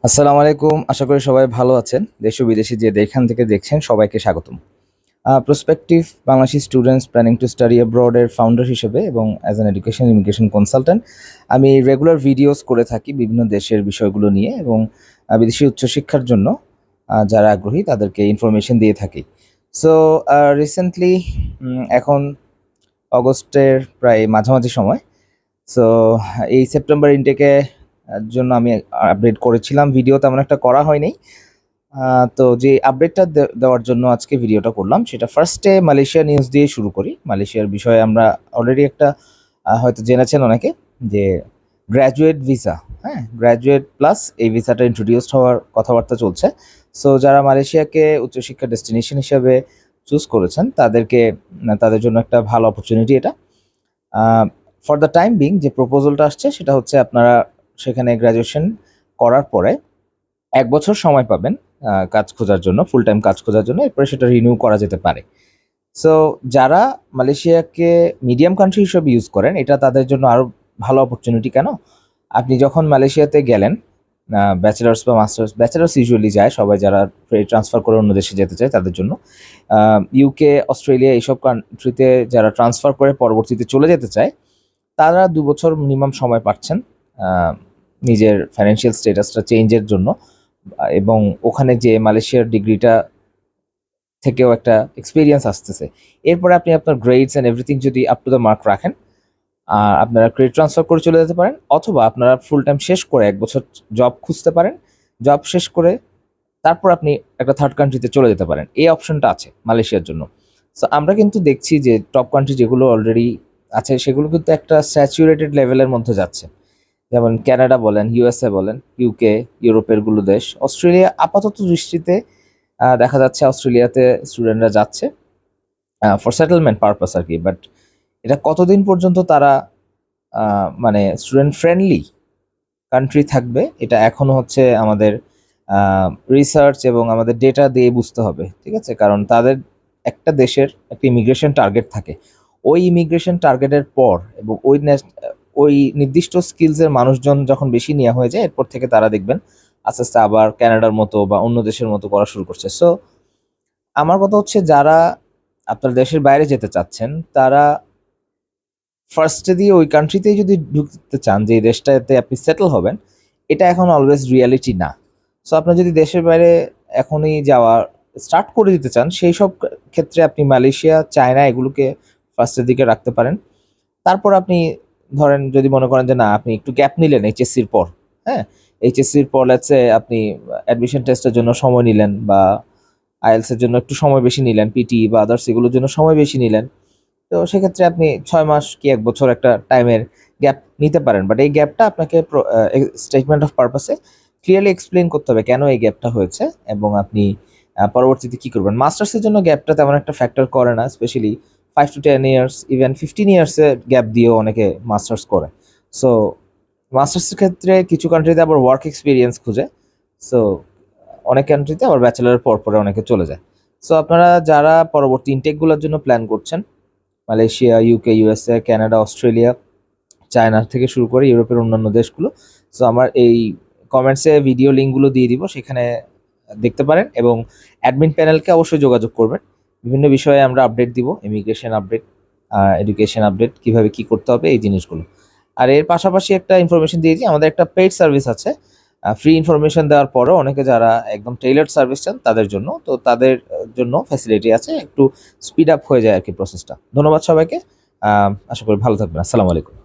আসসালামু আলাইকুম। আশা করি সবাই ভালো আছেন। দেশ ও বিদেশে যে যেখান থেকে দেখছেন সবাইকে স্বাগতম। Prospective Bangladeshi students planning to study abroad এর ফাউন্ডার হিসেবে এবং as an education immigration consultant আমি রেগুলার ভিডিওস করে থাকি বিভিন্ন দেশের বিষয়গুলো নিয়ে এবং বিদেশি উচ্চশিক্ষার জন্য যারা আগ্রহী তাদেরকে ইনফরমেশন দিয়ে থাকি। সো রিসেন্টলি এখন অগস্টের প্রায় মাঝামাঝি সময়। সো এই সেপ্টেম্বর ইনটেকে জন্য আমি আপডেট করেছিলাম। ভিডিও তেমন একটা করা হয়নি। তো যে আপডেটটা দেওয়ার জন্য আজকে ভিডিওটা করলাম সেটা ফার্স্টে মালয়েশিয়া নিউজ দিয়ে শুরু করি। মালয়েশিয়ার বিষয়ে আমরা অলরেডি একটা হয়তো জেনেছেন অনেকে যে গ্র্যাজুয়েট ভিসা, হ্যাঁ? গ্র্যাজুয়েট প্লাস এই ভিসাটা ইন্ট্রোডিউসড হওয়ার কথাবার্তা চলছে। সো যারা মালয়েশিয়াকে উচ্চশিক্ষা ডেস্টিনেশন হিসেবে চুজ করেছেন তাদের জন্য একটা ভালো অপরচুনিটি এটা। ফর দ্য টাইম বিং যে প্রপোজালটা আসছে সেটা হচ্ছে আপনারা সেখানে গ্র্যাজুয়েশন করার পরে ১ বছর সময় পাবেন কাজ খোঁজার জন্য, ফুল টাইম কাজ খোঁজার জন্য। এরপরে সেটা রিনিউ করা যেতে পারে। সো যারা মালয়েশিয়াকে মিডিয়াম কান্ট্রি হিসেবে ইউজ করেন, এটা তাদের জন্য আরো ভালো অপরচুনিটি কেন? আপনি যখন মালয়েশিয়াতে গেলেন, ব্যাচেলার্স বা মাস্টার্স, ব্যাচেলার্স ইউজুয়ালি যায় সবাই যারা ট্রান্সফার করে অন্য দেশে যেতে চায় তাদের জন্য। ইউকে, অস্ট্রেলিয়া এইসব কান্ট্রিতে যারা ট্রান্সফার করে পরবর্তীতে চলে যেতে চায়, তারা ২ বছর মিনিমাম সময় পাচ্ছেন নিজের ফাইন্যান্সিয়াল স্ট্যাটাসটা চেঞ্জের জন্য। এবং ওখানে যে মালয়েশিয়ার ডিগ্রিটা থেকেও একটা এক্সপেরিয়েন্স আসতেছে। এরপরে আপনি আপনার গ্রেডস অ্যান্ড এভরিথিং যদি আপ টু দ্য মার্ক রাখেন, আপনারা ক্রেডিট ট্রান্সফার করে চলে যেতে পারেন, অথবা আপনারা ফুল টাইম শেষ করে ১ বছর জব খুঁজতে পারেন। জব শেষ করে তারপর আপনি একটা থার্ড কান্ট্রিতে চলে যেতে পারেন। এই অপশনটা আছে মালয়েশিয়ার জন্য। সো আমরা কিন্তু দেখছি যে টপ কান্ট্রি যেগুলো অলরেডি আছে সেগুলো কিন্তু একটা স্যাচুরেটেড লেভেলের মধ্যে যাচ্ছে। যেমন ক্যানাডা বলেন, ইউএসএ বলেন, ইউকে, ইউরোপের গুলো দেশ। অস্ট্রেলিয়া আপাতত দৃষ্টিতে দেখা যাচ্ছে অস্ট্রেলিয়াতে স্টুডেন্টরা যাচ্ছে ফর সেটেলমেন্ট পারপাস আরকি। বাট এটা কতদিন পর্যন্ত তারা মানে স্টুডেন্ট ফ্রেন্ডলি কান্ট্রি থাকবে, এটা এখনো হচ্ছে আমাদের রিসার্চ এবং আমাদের ডেটা দিয়ে বুঝতে হবে। ঠিক আছে? কারণ তাদের একটা দেশের একটা ইমিগ্রেশন টার্গেট থাকে। ওই ইমিগ্রেশন টার্গেটের পর এবং ওই নির্দিষ্ট স্কিলসের মানুষজন যখন বেশি নেওয়া হয়ে যায়, এরপর থেকে তারা দেখবেন আস্তে, আস্তে আবার কানাডার মতো বা অন্য দেশের মতো করা শুরু করছে। সো আমার কথা হচ্ছে যারা আপনার দেশের বাইরে যেতে চাচ্ছেন, তারা ফার্স্টে দিয়ে ওই কান্ট্রিতেই যদি ঢুকতে চান যে এই দেশটাতে আপনি সেটেল হবেন, এটা এখন অলওয়েজ রিয়ালিটি না। সো আপনার যদি দেশের বাইরে এখনই যাওয়া স্টার্ট করে দিতে চান, সেই সব ক্ষেত্রে আপনি মালয়েশিয়া, চায়না এগুলোকে ফার্স্টের দিকে রাখতে পারেন। তারপর আপনি ধরেন যদি মনে করেন যে না আপনি একটু গ্যাপ নিলেন এইচএসসির পর, হ্যাঁ? এইচএসসির পর লেটস সে আপনি অ্যাডমিশন টেস্টের জন্য সময় নিলেন বা আইএলটিএস এর জন্য একটু সময় বেশি নিলেন, পিটি বা আদার্স এগুলোর জন্য সময় বেশি নিলেন। তো সেক্ষেত্রে আপনি ৬ মাস কি ১ বছর একটা টাইমের গ্যাপ নিতে পারেন। বাট এই গ্যাপটা আপনাকে স্টেটমেন্ট অফ পারপাসে ক্লিয়ারলি এক্সপ্লেইন করতে হবে কেন এই গ্যাপটা হয়েছে এবং আপনি পরবর্তীতে কি করবেন। মাস্টার্সের জন্য গ্যাপটা তেমন একটা ফ্যাক্টর করে না। স্পেশালি 5 to 10 ইয়ার্স, ইভেন 15 ইয়ার্সের গ্যাপ দিয়েও অনেকে মাস্টার্স করে। সো মাস্টার্সের ক্ষেত্রে কিছু কান্ট্রিতে আবার ওয়ার্ক এক্সপেরিয়েন্স খুঁজে। সো অনেক কান্ট্রিতে আবার ব্যাচেলরের পরে অনেকে চলে যায়। সো আপনারা যারা পরবর্তী ইনটেকগুলোর জন্য প্ল্যান করছেন, Malaysia, UK, USA, Canada, Australia, China থেকে শুরু করে ইউরোপের অন্যান্য দেশগুলো। সো আমার এই কমেন্টসে ভিডিও লিঙ্কগুলো দিয়ে দিব, সেখানে দেখতে পারেন এবং অ্যাডমিন প্যানেলকে অবশ্যই যোগাযোগ করবেন। বিভিন্ন বিষয়ে আমরা আপডেট দিব, ইমিগ্রেশন আপডেট, এডুকেশন আপডেট, কিভাবে কি করতে হবে এই জিনিসগুলো। আর এর পাশাপাশি একটা ইনফরমেশন দিয়েছি, আমাদের একটা পেইড সার্ভিস আছে। ফ্রি ইনফরমেশন দেওয়ার পরেও অনেকে যারা একদম টেইলার্ড সার্ভিস চান তাদের জন্য, তো তাদের জন্য ফ্যাসিলিটি আছে। একটু স্পিড আপ হয়ে যায় আরকি প্রসেসটা। ধন্যবাদ সবাইকে। আশা করি ভালো থাকবেন। আসসালামু আলাইকুম।